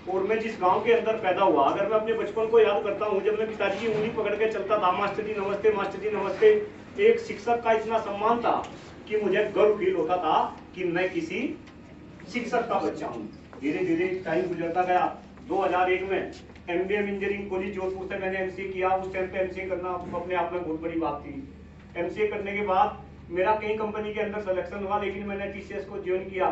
और मैं जिस गांव के अंदर पैदा हुआ, अगर मैं अपने बचपन को याद करता हूं, जब मैं पिताजी की उंगली पकड़ के चलता था, मास्टर जी नमस्ते, मास्टर जी नमस्ते, एक शिक्षक का इतना सम्मान था कि मुझे गर्व फील होता था कि मैं किसी शिक्षक का बच्चा हूँ। धीरे धीरे टाइम गुजरता गया। 2001 में एमबीए इंजीनियरिंग कॉलेज जोधपुर से मैंने एमसीए किया। उस टाइम पे एमसीए करना अपने आप में बहुत बड़ी बात थी। एमसीए करने के बाद मेरा कई कंपनी के अंदर सिलेक्शन हुआ, लेकिन मैंने टीसीएस को ज्वाइन किया।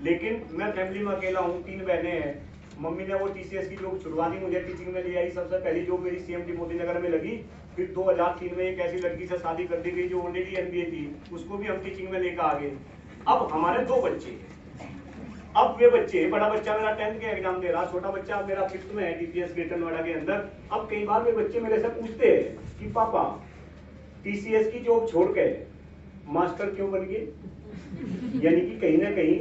लेकिन मैं फैमिली में अकेला हूँ, 3 बहनें हैं। मम्मी ने वो टीसीएस की जॉब छुड़वा दी, मुझे टीचिंग में ले आई। सबसे पहली जॉब मेरी सीएमटी मोदी नगर में लगी। फिर 2003 में एक ऐसी लड़की से शादी कर दी गई जो ऑलरेडी एमबीए थी, उसको भी हम टीचिंग में लेकर आ गए। अब हमारे 2 बच्चे हैं। अब वे बच्चे, बड़ा बच्चा मेरा 10th के एग्जाम दे रहा, छोटा बच्चा मेरा 5th में है डीपीएस ग्रेटर नोएडा के अंदर। अब कई बार वे बच्चे मेरे से पूछते हैं कि पापा टीसीएस की जॉब छोड़ के मास्टर क्यों बन गए? यानी कि कहीं ना कहीं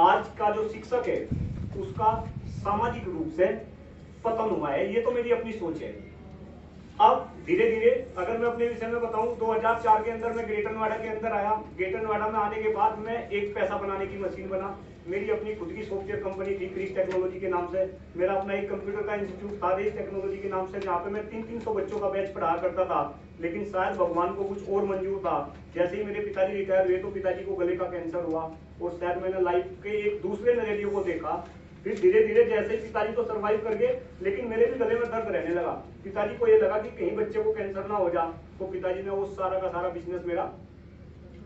आज का जो शिक्षक है उसका सामाजिक रूप से पतन हुआ है। ये तो मेरी अपनी सोच है। अब धीरे धीरे अगर मैं अपने विषय में बताऊं, 2004 के अंदर मैं ग्रेटर नोएडा के अंदर आया। ग्रेटर नोएडा में आने के बाद मैं एक पैसा बनाने की मशीन बना। मेरी अपनी खुद की सॉफ्टवेयर कंपनी थी क्रिस टेक्नोलॉजी के नाम से। मेरा अपना एक कंप्यूटर का इंस्टीट्यूट था रेस टेक्नोलॉजी के नाम से, जहाँ पे मैं 300 बच्चों का बैच पढ़ाया करता था। लेकिन शायद भगवान को कुछ और मंजूर था। जैसे ही मेरे पिताजी रिटायर हुए तो पिताजी को गले का कैंसर हुआ, और शायद मैंने लाइफ के एक दूसरे नजरिए को देखा। फिर धीरे धीरे जैसे ही पिताजी तो सरवाइव कर गए, लेकिन मेरे भी गले में दर्द रहने लगा। पिताजी को ये लगा कि कहीं बच्चे को कैंसर ना हो जा, तो पिताजी ने वो सारा का सारा बिजनेस मेरा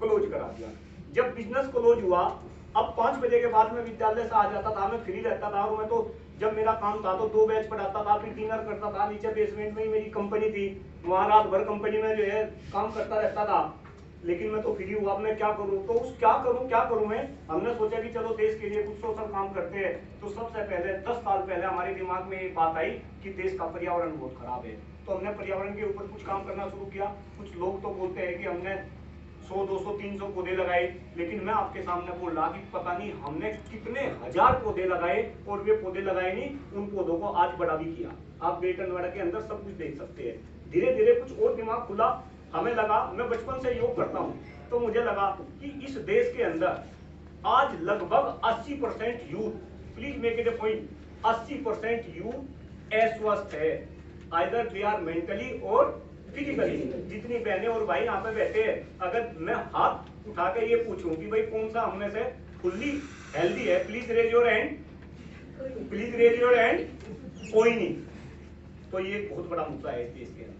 क्लोज करा दिया। जब बिजनेस क्लोज हुआ, अब 5 बजे के बाद मैं विद्यालय से आ जाता था, मैं फ्री रहता था। और मैं तो जब मेरा काम था तो 2 बैच पढ़ाता था, फिर डिनर करता था। नीचे बेसमेंट में ही मेरी कंपनी थी, वहां रात भर कंपनी में जो है काम करता रहता था। लेकिन मैं तो फ्री हुआ, अब मैं क्या करूं? तो उस क्या करूं मैं, हमने सोचा कि चलो देश के लिए कुछ सोशल काम करते हैं। तो सबसे पहले 10 साल पहले हमारे दिमाग में एक बात आई कि देश का पर्यावरण बहुत खराब है। तो हमने पर्यावरण के ऊपर कुछ काम करना शुरू किया। कुछ लोग तो बोलते हैं कि हमने 100, 200, 300 पौधे लगाए, लेकिन मैं आपके सामने बोल रहा कि पता नहीं हमने कितने हजार पौधे लगाए, और वे पौधे लगाए नहीं, उन पौधों को आज बड़ा भी किया। आप ग्रेटर नोएडा के अंदर सब कुछ देख सकते हैं। धीरे धीरे कुछ और दिमाग खुला। हमें लगा, मैं बचपन से योग करता हूं, तो मुझे लगा कि इस देश के अंदर आज लगभग 80% youth, please make it a point, 80% youth अस्वस्थ है। आइदर दे आर मेंटली और फिजिकली। जितनी बहनें और भाई यहाँ पे बैठे हैं, अगर मैं हाथ उठा के ये पूछूं कि भाई कौन सा हमने से फुल्ली हेल्दी है, please raise your hand, please raise your hand. कोई नहीं। तो ये बहुत बड़ा मुद्दा है इस देश के अंदर।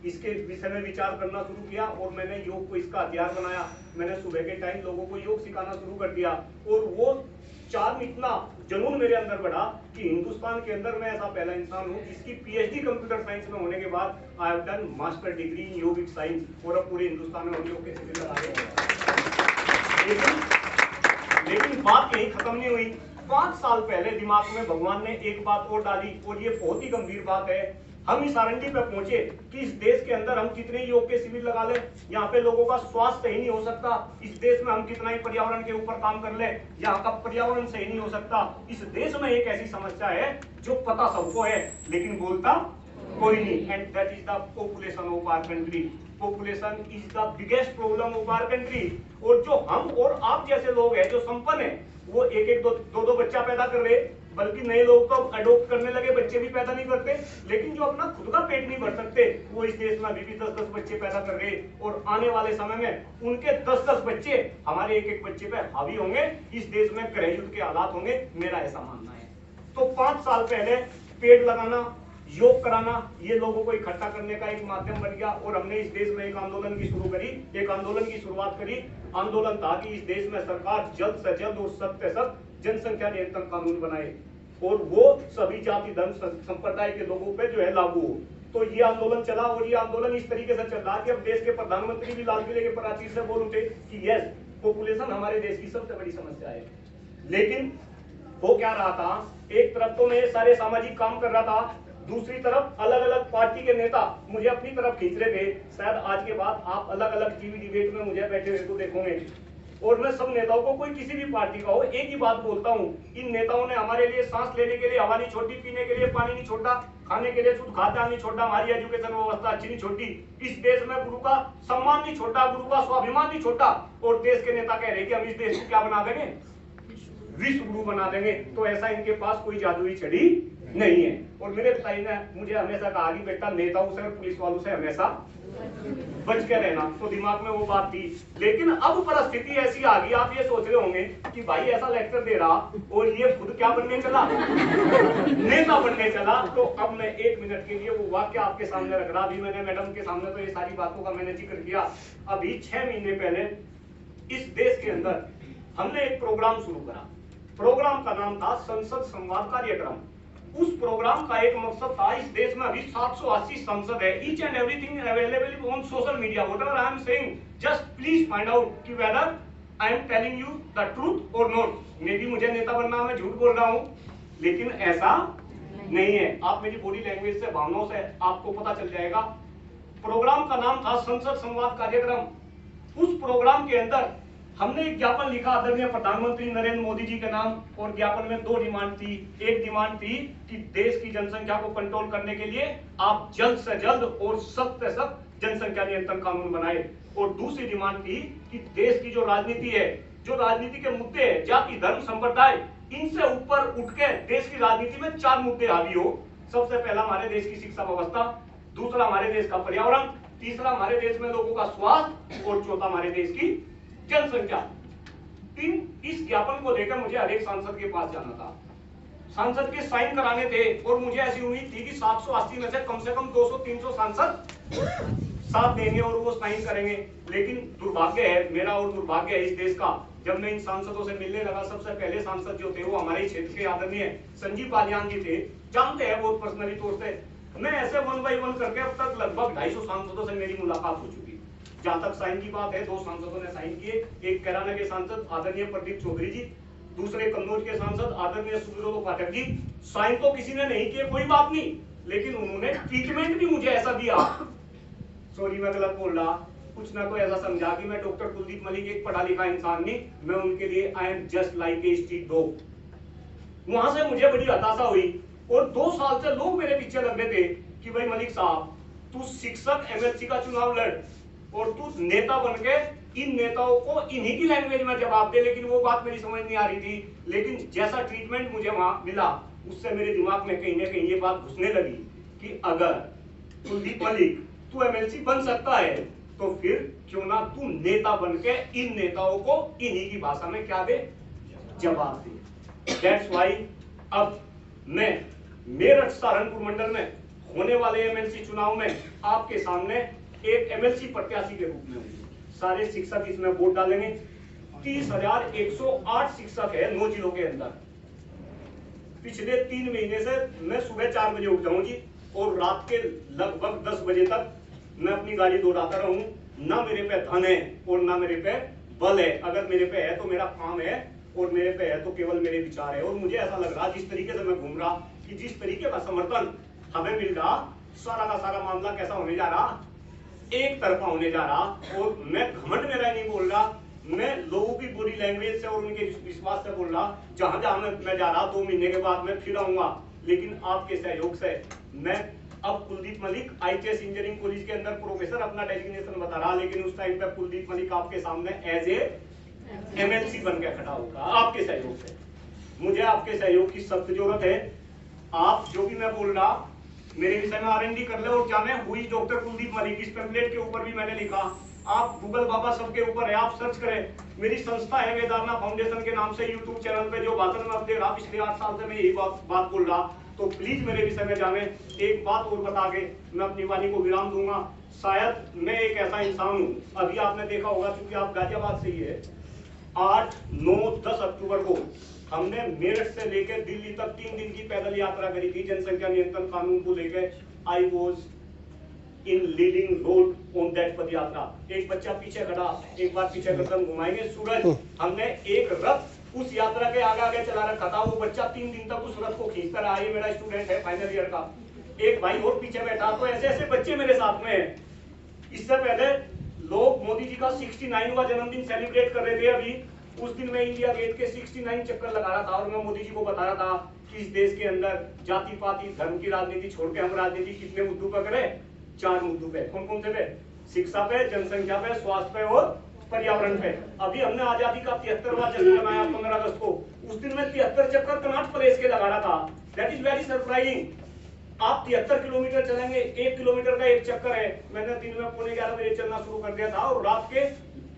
इसके विषय में विचार करना शुरू किया, और मैंने योग को इसका हथियार बनाया। मैंने सुबह के टाइम लोगों को योग सिखाना शुरू कर दिया, और वो चार्म, इतना जुनून मेरे अंदर बढ़ा कि हिंदुस्तान के अंदर मैं ऐसा पहला इंसान हूं जिसकी पीएचडी कंप्यूटर साइंस में होने के बाद I have done master degree in yogic science, और अब पूरे हिंदुस्तान में योग के शिविर लगा रहे हैं। लेकिन बात यही खत्म नहीं हुई। 5 साल पहले दिमाग में भगवान ने एक बात और डाली, और ये बहुत ही गंभीर बात है। हम इस आरंडी पे पहुंचे कि इस देश के अंदर हम कितने योग के शिविर लगा ले, यहाँ पे लोगों का स्वास्थ्य सही नहीं हो सकता। इस देश में हम कितना ही पर्यावरण के ऊपर काम कर ले, यहाँ का पर्यावरण सही नहीं हो सकता। इस देश में एक ऐसी समस्या है जो पता सबको है, लेकिन बोलता कोई नहीं। And that is the population of our country. Population is the biggest problem of our country. और जो हम और आप जैसे लोग हैं जो संपन्न है, वो एक एक दो बच्चा पैदा कर रहे, बल्कि नए लोग तो अडॉप्ट करने लगे, बच्चे भी पैदा नहीं करते। लेकिन जो अपना खुद का पेट नहीं भर सकते, वो इस देश में अभी भी 10-10 बच्चे पैदा कर रहे, और आने वाले समय में उनके 10-10 बच्चे हमारे एक एक बच्चे पे हावी होंगे। इस देश में गृह युद्ध के हालात होंगे, मेरा ऐसा मानना है। तो 5 साल पहले पेड़ लगाना, योग कराना, ये लोगों को इकट्ठा करने का एक माध्यम बन गया, और हमने इस देश में एक आंदोलन की शुरुआत करी। आंदोलन था कि इस देश में सरकार जल्द से जल्द और सख्त से सख्त जनसंख्या नियंत्रण कानून बनाए, और वो सभी जाति धर्म संप्रदाय के लोगों पे जो है लागू हो। तो ये आंदोलन चला, और ये आंदोलन इस तरीके से चल रहा कि अब देश के प्रधानमंत्री भी लाल किले के प्राचीर से बोल उठे कि यस, पॉपुलेशन हमारे देश की सबसे बड़ी समस्या है। लेकिन हो क्या रहा था, एक तरफ तो मैं सारे सामाजिक काम कर रहा था, दूसरी तरफ अलग अलग पार्टी के नेता मुझे अपनी तरफ खींच रहे थे। शायद आज के बाद आप अलग अलग टीवी डिबेट में मुझे बैठे हुए तो देखोगे, और मैं सब नेताओं को, कोई किसी भी पार्टी का हो, एक ही बात बोलता हूं, इन नेताओं ने हमारे लिए सांस लेने के लिए हवा नहीं छोड़ी, पीने के लिए पानी नहीं छोड़ा, खाने के लिए शुद्ध खाद्यान्न नहीं छोड़ा, हमारी एजुकेशन व्यवस्था अच्छी नहीं छोड़ी, इस देश में गुरु का सम्मान नहीं छोड़ा, गुरु का स्वाभिमान नहीं छोड़ा, और देश के नेता कह रहे कि हम इस देश को क्या बना देंगे, विश्व गुरु बना देंगे। तो ऐसा इनके पास कोई जादुई छड़ी नहीं है। और मेरे पिताजी ने मुझे हमेशा कहा कि बेटा नेताओं से और पुलिस वालों से हमेशा बच के रहना, तो दिमाग में वो बात थी। लेकिन अब परिस्थिति ऐसी आ गई, आप ये सोच रहे होंगे कि भाई ऐसा लेक्चर दे रहा और ये खुद क्या बनने चला, नेता बनने चला। तो अब मैं 1 मिनट के लिए वो वाक्य आपके सामने रख रहा। अभी मैंने मैडम के सामने तो ये सारी बातों का मैंने जिक्र किया। अभी 6 महीने पहले इस देश के अंदर हमने एक प्रोग्राम शुरू करा। प्रोग्राम का नाम था संसद संवाद कार्यक्रम। उस प्रोग्राम का एक मकसद था, इस देश में अभी 780 संसद है, each and everything available on social media, whatever I am saying just please find out कि whether I am telling you the truth और नॉट। मे बी मुझे नेता बनना, मैं झूठ बोल रहा हूं, लेकिन ऐसा नहीं है। आप मेरी बॉडी लैंग्वेज से, भावनाओं से आपको पता चल जाएगा। प्रोग्राम का नाम था संसद संवाद कार्यक्रम। उस प्रोग्राम के अंदर हमने एक ज्ञापन लिखा आदरणीय प्रधानमंत्री नरेंद्र मोदी जी के नाम, और ज्ञापन में 2 डिमांड थी। एक डिमांड थी कि देश की जनसंख्या को कंट्रोल करने के लिए आप जल्द से जल्द और सख्त से सख्त जनसंख्या नियंत्रण कानून बनाए, और दूसरी डिमांड थी कि देश की जो राजनीति है, जो राजनीति के मुद्दे हैं, जाति धर्म संप्रदाय, इनसे ऊपर उठ के देश की राजनीति में 4 मुद्दे हावी हो। सबसे पहला हमारे देश की शिक्षा व्यवस्था, दूसरा हमारे देश का पर्यावरण, तीसरा हमारे देश में लोगों का स्वास्थ्य, और चौथा हमारे देश की जनसंख्या। इस ज्ञापन को लेकर मुझे हर एक सांसद के पास जाना था, सांसद के साइन कराने थे, और मुझे ऐसी उम्मीद थी कि 780 में से कम 200-300 सांसद साथ देंगे और वो साइन करेंगे। लेकिन दुर्भाग्य है मेरा और दुर्भाग्य है इस देश का, जब मैं इन सांसदों से मिलने लगा, सबसे पहले सांसद जो थे वो हमारे क्षेत्र के आदरणीय संजीव बालियान जी थे, जानते हैं बहुत पर्सनली तौर से। मैं ऐसे 1 बाय 1 करके अब तक लगभग 250 सांसदों से मेरी मुलाकात हो चुकी। जहां तक साइन की बात है, 2 सांसदों ने साइन किए, एक कैराना के सांसद आदरणीय प्रदीप चौधरी जी, दूसरे कन्नौज के सांसद आदरणीय सुब्रत पाठक जी। साइन तो किसी ने नहीं किए, कोई बात नहीं, लेकिन उन्होंने ट्रीटमेंट भी मुझे ऐसा दिया, सॉरी मैं गलत बोल रहा, कुछ ना कोई ऐसा समझा कि मैं डॉक्टर कुलदीप मलिक एक पढ़ा लिखा इंसान नहीं, मैं उनके लिए I am just like a street dog. वहां से मुझे बड़ी हताशा हुई, और 2 साल से लोग मेरे पीछे लग रहे थे कि भाई मलिक साहब, तू शिक्षक एमएलसी का चुनाव लड़ और तू नेता बन के इन नेताओं को इन्हीं की लैंग्वेज में जवाब दे। लेकिन वो बात मेरी समझ नहीं आ रही थी। लेकिन जैसा ट्रीटमेंट मुझे वहां मिला, उससे मेरे दिमाग में कहीं ना कहीं ये बात घुसने लगी कि अगर कुलदीप मलिक तू एमएलसी बन सकता है, तो फिर क्यों ना तू नेता बन के इन नेताओं को इन्हीं की भाषा में क्या दे, जवाब दे। दैट्स व्हाई अब मैं मेरठ सहारनपुर मंडल में होने वाले एमएलसी चुनाव में आपके सामने एक एमएलसी प्रत्याशी के रूप में हूँ। सारे शिक्षक इसमें वोट डालेंगे। 30,108 शिक्षक है 9 जिलों के अंदर। पिछले 3 महीने से मैं सुबह 4 बजे उठ जाऊं जी, और रात के लगभग 10 बजे तक मैं अपनी गाड़ी दौड़ाता रहूं। ना मेरे पे धन है और ना मेरे पे बल है। अगर मेरे पे है तो मेरा काम है, और मेरे पे है तो केवल मेरे विचार है। और मुझे ऐसा लग रहा जिस तरीके से मैं घूम रहा कि जिस तरीके का समर्थन हमें मिल रहा, सारा का सारा मामला कैसा होने जा रहा, एक तरफा होने जा रहा। और मैं घमंड मेरा नहीं बोल रहा, मैं लोगों की बॉडी लैंग्वेज से और उनके विश्वास से बोल रहा। जहां जहां मैं जा रहा 2 महीने के बाद मैं फिर आऊंगा, लेकिन आपके सहयोग से मैं अब Kuldeep Malik ITS engineering college के अंदर प्रोफेसर अपना डेजिग्नेशन बता रहा, लेकिन उस टाइम पे कुलदीप मलिक आपके सामने एज ए एमएलसी बन के खड़ा होगा आपके सहयोग से। मुझे आपके सहयोग की सख्त जरूरत है। आप जो भी मैं बोल रहा मेरे विषय में आरएनडी कर ले और जाने हुई डॉक्टर कुलदीप मलिक, इस टेम्पलेट के ऊपर भी मैंने लिखा। आप गूगल बाबा सबके ऊपर है, आप सर्च करें। मेरी संस्था है वेदारना फाउंडेशन के नाम से यूट्यूब चैनल पे जो भाषण में दे रहा पिछले 8 साल से मैं यही बात बोल रहा। तो प्लीज मेरे विषय में जाने। एक बात और बता के मैं अपनी वाणी को विराम दूंगा। शायद मैं एक ऐसा इंसान हूँ, अभी आपने देखा होगा क्योंकि आप गाजियाबाद से ही है, 8, 9, 10 अक्टूबर को हमने मेरठ से लेकर दिल्ली तक 3 दिन की पैदल यात्रा करी थी जनसंख्या नियंत्रण कानून को लेकर। I was in leading roll on that पद यात्रा। एक बच्चा पीछे खड़ा, एक बार पीछे गर्दन घुमाएंगे सूरज। हमने एक रथ उस यात्रा के आगे आगे चला रखा था। वो बच्चा 3 दिन तक उस रथ को खींचता रहा। ये मेरा स्टूडेंट है फाइनल ईयर का। एक भाई और पीछे बैठा। तो ऐसे ऐसे बच्चे मेरे साथ में हैं। इससे पहले लोग मोदी जी का 69वां जन्मदिन सेलिब्रेट कर रहे थे। अभी उस दिन मैं इंडिया गेट के 69 चक्कर लगा रहा था और मैं मोदी जी को बता रहा था कि इस देश के अंदर जाति पाति धर्म की राजनीति छोड़ के हम राजनीति कितने मुद्दों पर करें, 4 मुद्दों पे। कौन कौन से पे? शिक्षा पे, जनसंख्या पे, स्वास्थ्य पे और पर्यावरण पे। अभी हमने आजादी का 73वां जश्न मनाया 15 अगस्त को, उस दिन मैं 73 चक्कर कनॉट प्लेस के लगा रहा था। That is very surprising. आप 73 किलोमीटर चलेंगे, 1 किलोमीटर का एक चक्कर है। मैंने दिन में 11:45 बजे चलना शुरू कर दिया था और रात के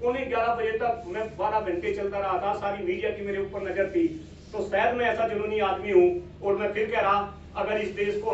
11:45 बजे तक मैं 12 घंटे चलता रहा था। सारी मीडिया की मेरे ऊपर नजर थी। तो शायद मैं ऐसा जुनूनी आदमी हूं। और मैं फिर कह रहा, अगर इस देश को